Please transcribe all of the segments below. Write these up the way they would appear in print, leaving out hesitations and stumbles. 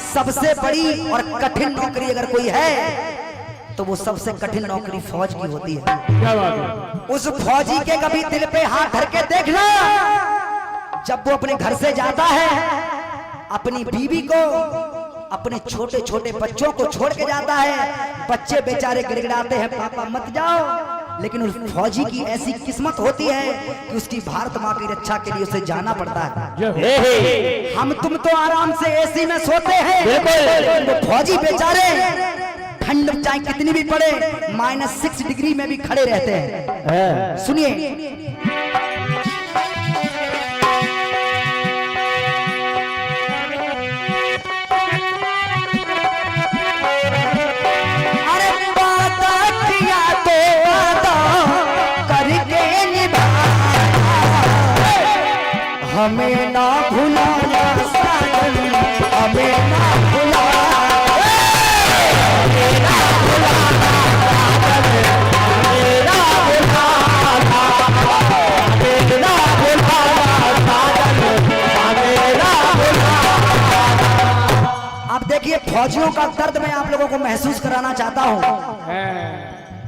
सबसे बड़ी और कठिन नौकरी अगर कोई है तो वो सबसे कठिन नौकरी फौज की होती है। क्या बात है? उस फौजी के कभी दिल पे हाथ धर के देखना, जब वो अपने घर से जाता है, अपनी बीवी को, अपने छोटे छोटे बच्चों को छोड़ के जाता है। बच्चे बेचारे गिड़गिड़ाते हैं, पापा मत जाओ, लेकिन उस फौजी की ऐसी किस्मत होती है कि उसकी भारत माँ की रक्षा के लिए उसे जाना पड़ता है। हम तुम तो आराम से एसी में सोते हैं, वो फौजी बेचारे ठंड चाहे कितनी भी पड़े -6 डिग्री में भी खड़े रहते हैं। सुनिए, हमें ना भुलाना साजन, हमें ना भुलाना, हमें ना भुलाना साजन, हमें ना भुलाना, हमें ना भुलाना साजन, हमें ना भुलाना। अब देखिए, फौजियों का दर्द मैं आप लोगों को महसूस कराना चाहता हूं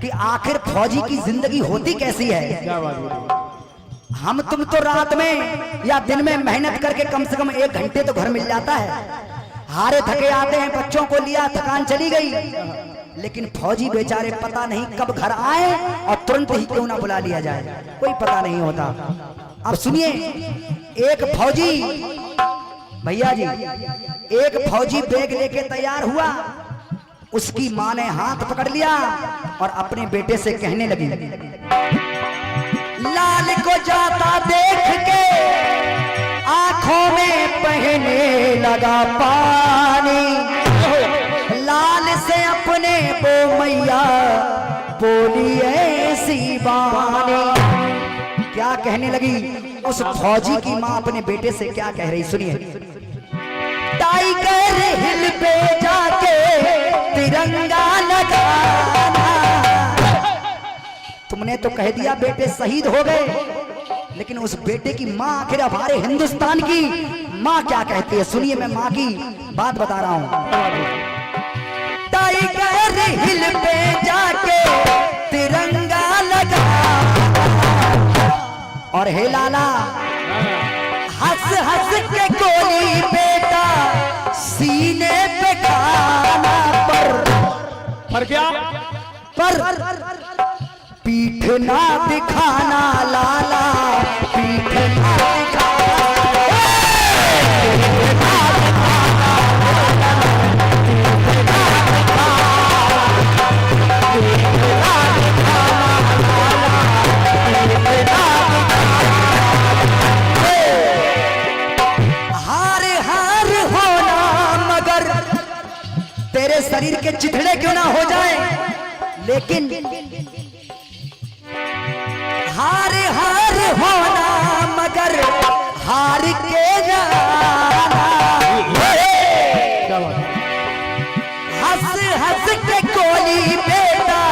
कि आखिर फौजी की जिंदगी होती कैसी है। क्या बात है? हम तुम तो रात में या दिन में मेहनत करके कम से कम 1 घंटे तो घर मिल जाता है, हारे थके आते हैं, बच्चों को लिया, थकान चली गई, लेकिन फौजी बेचारे पता नहीं कब घर आए और तुरंत ही क्यों ना बुला लिया जाए, कोई पता नहीं होता। अब सुनिए, एक फौजी, भैया जी, एक फौजी बैग लेके तैयार हुआ, उसकी माँ ने हाथ पकड़ लिया और अपने बेटे से कहने लगी, लाल को जाता देख के आंखों में बहने लगा पानी, लाल से अपने वो मैया बोली ऐसी बानी। क्या कहने लगी उस फौजी की माँ अपने बेटे से, क्या कह रही, सुनिए। टाइगर हिल पे जाके तिरंगा लगाना, तुमने तो कह दिया बेटे शहीद हो गए, लेकिन उस बेटे की माँ आखिर हमारे हिंदुस्तान की माँ क्या कहती है, सुनिए, मैं माँ की बात बता रहा हूं। टाइगर हिल पे जाके तिरंगा लगा और हे लाला हंस हंस के गोली बेटा सीने पे खाना, पर क्या पर पीठ ना दिखाना लाला, पीठ ना दिखाना, हार हार होना मगर तेरे शरीर के चिथड़े क्यों ना हो जाए, लेकिन हार हार होना मगर हार के जाना, हंस हंस के गोली बेटा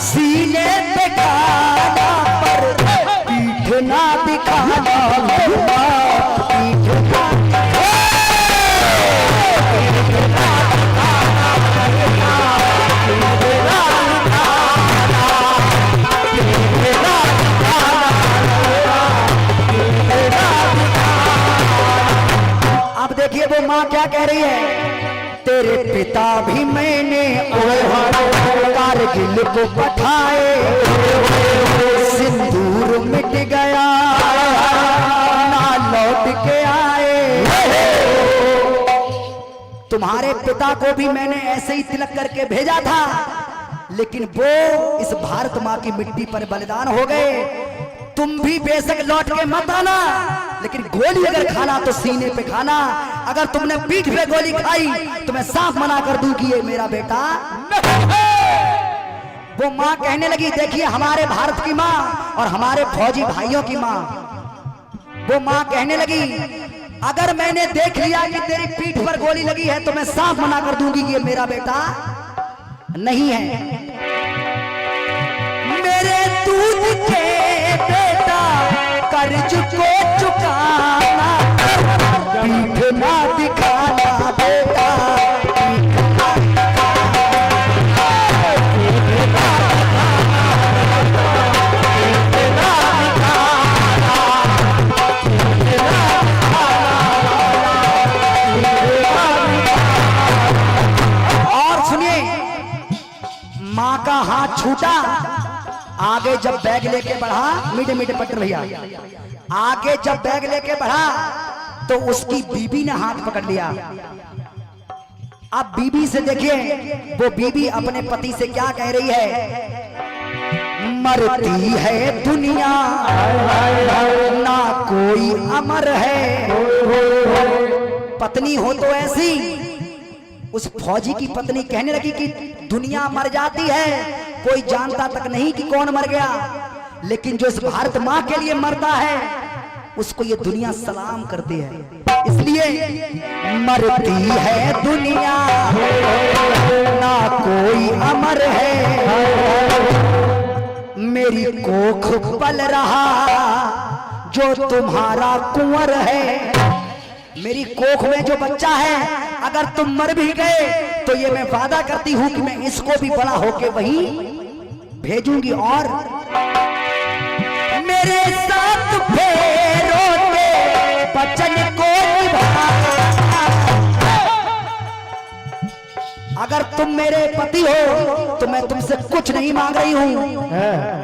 सीने पे खाना, पर पीठ ना दिखाना, पीठ ना देखिए वो माँ क्या कह रही है, तेरे पिता भी मैंने कारगिल को पठाए, सिंदूर मिट गया ना लौट के आए, तुम्हारे पिता को भी मैंने ऐसे ही तिलक करके भेजा था, लेकिन वो इस भारत माँ की मिट्टी पर बलिदान हो गए। तुम भी बेशक लौट के मत आना, लेकिन गोली अगर खाना तो सीने पे खाना, अगर तुमने पीठ पे गोली खाई तो मैं साफ मना कर दूं कि ये मेरा बेटा। वो माँ कहने लगी, देखिए हमारे भारत की माँ और हमारे फौजी भाइयों की माँ, वो माँ कहने लगी, अगर मैंने देख लिया कि तेरी पीठ पर गोली लगी है तो मैं साफ मना कर दूंगी कि ये मेरा बेटा नहीं है। मेरे दूध के बेटा कर्ज को चुकाना, पीठ ना दिखाना बेटा, का हाथ छूटा, आगे जब बैग लेके बढ़ा, मीठे मीठे पट्टर भैया, आगे जब बैग लेके बढ़ा तो उसकी बीबी ने हाथ पकड़ लिया। अब बीबी से देखिए, वो बीबी अपने पति से क्या कह रही है, मरती है दुनिया ना कोई अमर है। पत्नी हो तो ऐसी, उस फौजी की पत्नी कहने लगी कि दुनिया मर जाती है, कोई जानता तक नहीं कि कौन मर गया, लेकिन जो इस भारत माँ के लिए मरता है उसको ये दुनिया सलाम करती है। इसलिए मरती है दुनिया ना कोई अमर है, मेरी कोख पल रहा जो तुम्हारा कुंवर है। मेरी कोख में जो बच्चा है, अगर तुम मर भी गए तो ये मैं वादा करती हूं कि मैं इसको भी बड़ा होके वहीं भेजूंगी। और मेरे साथ फेरों के वचन को निभा, अगर तुम मेरे पति हो तो मैं तुमसे कुछ नहीं मांग रही हूं,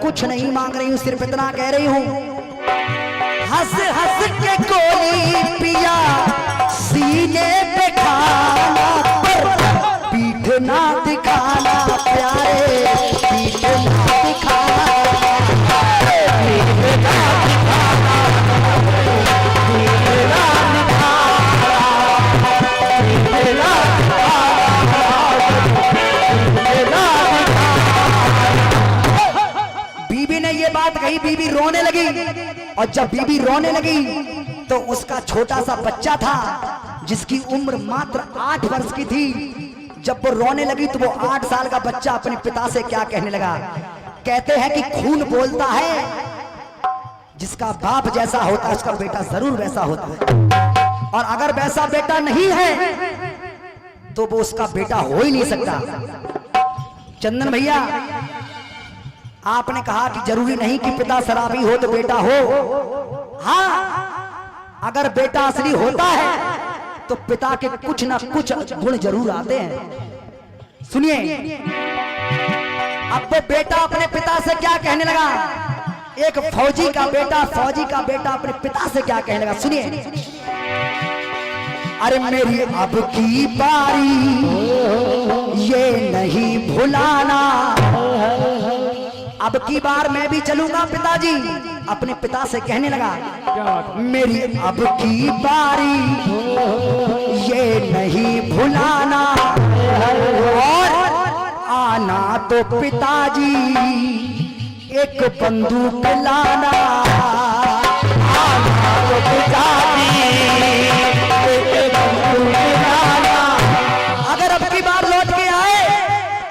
कुछ नहीं मांग रही हूं, सिर्फ इतना कह रही हूं, हंस हंस के गोली पिया सीने पे खाना, पर पीठ ना दिखाना प्यारे, पीठ ना दिखाना, पीठ ना दिखाना, पीठ ना दिखाना, पीठ ना दिखाना। बीबी ने ये बात कही, बीबी रोने लगी, और जब बीबी रोने लगी तो उसका छोटा सा बच्चा था जिसकी उम्र मात्र 8 वर्ष की थी। जब वो रोने लगी तो वो 8 साल का बच्चा अपने पिता से क्या कहने लगा, कहते हैं कि खून बोलता है, जिसका बाप जैसा होता है उसका बेटा जरूर वैसा होता है, और अगर वैसा बेटा नहीं है तो वो उसका बेटा हो ही नहीं सकता। चंदन भैया, आपने कहा कि जरूरी नहीं कि पिता शराबी हो तो बेटा हो। हाँ, अगर बेटा असली होता है तो पिता के कुछ ना कुछ गुण जरूर आते हैं। सुनिए, अब वो बेटा अपने पिता से क्या कहने लगा, एक फौजी का बेटा अपने पिता से क्या कहने लगा, सुनिए। अरे मेरी अब की बारी ये नहीं भुलाना, अब की बार मैं भी चलूंगा पिताजी, अपने पिता से कहने लगा, मेरी अब की बारी ये नहीं भुलाना, और आना तो पिताजी एक बंदूक लाना, आना तो पिताजी एक बंदूक लाना। अगर अब की बार लौट के आए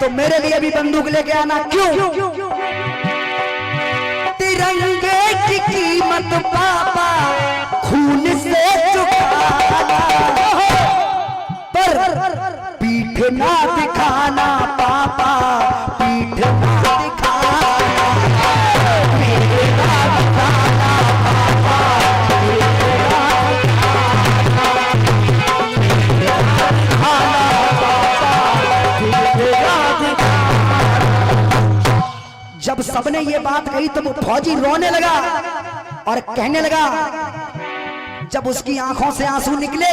तो मेरे लिए भी बंदूक लेके आना। क्यों? तिरंगे की कीमत पापा खून से चुकाना, पर पीठ ना दिखाना पापा, पीठ ना दिखाना, पीठ ना दिखाना पापा, पीठ ना दिखाना पापा, पीठ ना दिखाना। जब सबने ये बात कही तो वो फौजी रोने लगा और कहने लगा, जब उसकी आंखों से आंसू निकले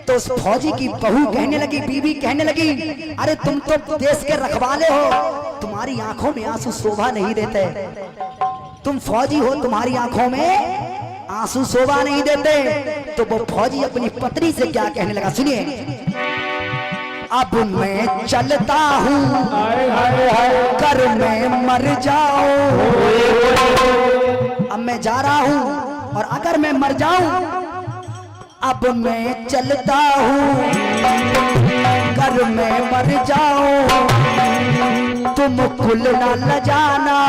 तो उस फौजी की बहू कहने लगी, बीबी कहने लगी, अरे तुम तो देश के रखवाले हो, तुम्हारी आंखों में आंसू शोभा नहीं देते, तुम फौजी हो, तुम्हारी आंखों में आंसू शोभा नहीं देते। तो वो फौजी अपनी पत्नी से क्या कहने लगा, सुनिए। अब मैं चलता हूँ कर मैं मर जाऊं, अब मैं जा रहा हूँ और अगर मैं मर जाऊं, अब मैं चलता हूँ कर मैं मर जाऊं, तुम कुल ना लजाना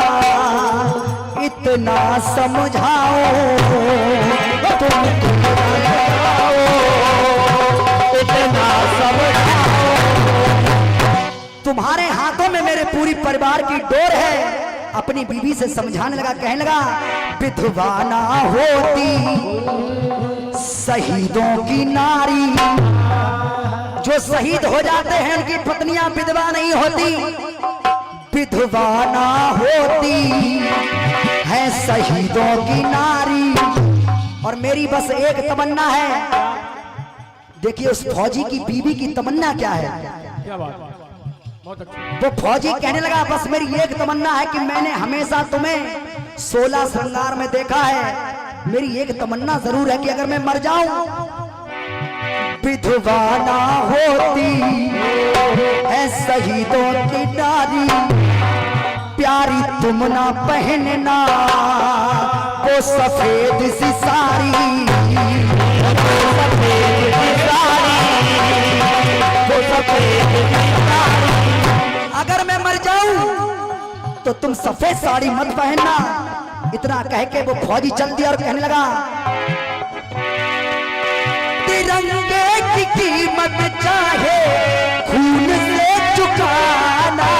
इतना समझाओ, तुम कुल ना लजाओ इतना समझाओ। तुम्हारे हाथों में मेरे पूरी परिवार की डोर है। अपनी बीवी से समझाने लगा, कहने लगा, विधवा ना होती शहीदों की नारी, जो शहीद हो जाते हैं उनकी पत्नियां विधवा नहीं होती, विधवा ना होती है शहीदों की नारी। और मेरी बस एक तमन्ना है, देखिए उस फौजी की बीवी की तमन्ना क्या है। क्या बात है, बहुत अच्छा। वो फौजी कहने लगा बस मेरी एक तमन्ना है कि मैंने हमेशा तुम्हें 16 श्रृंगार में देखा है, मेरी एक तमन्ना जरूर है कि अगर मैं मर जाऊं, विधवा ना होती है शहीदों की नारी, प्यारी तुम ना पहनना वो सफेद सी साड़ी, वो सफेद सी साड़ी। अगर मैं मर जाऊं तो तुम सफेद साड़ी मत पहनना। इतना कह के वो फौजी चल दिया और कहने लगा तिरंगे की कीमत चाहे खून से चुकाना।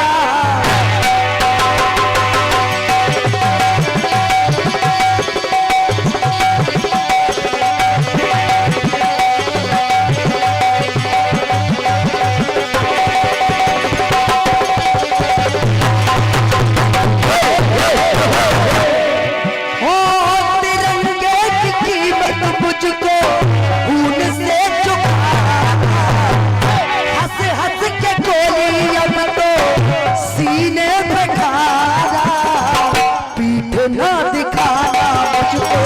ना दिखाना मुझको,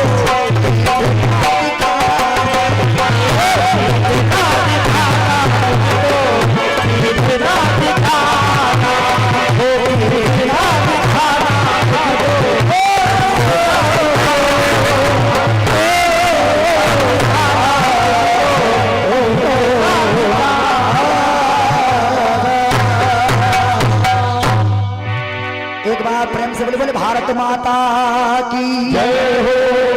एक बार प्रेम से बोले बोले भारत माता की जय हो।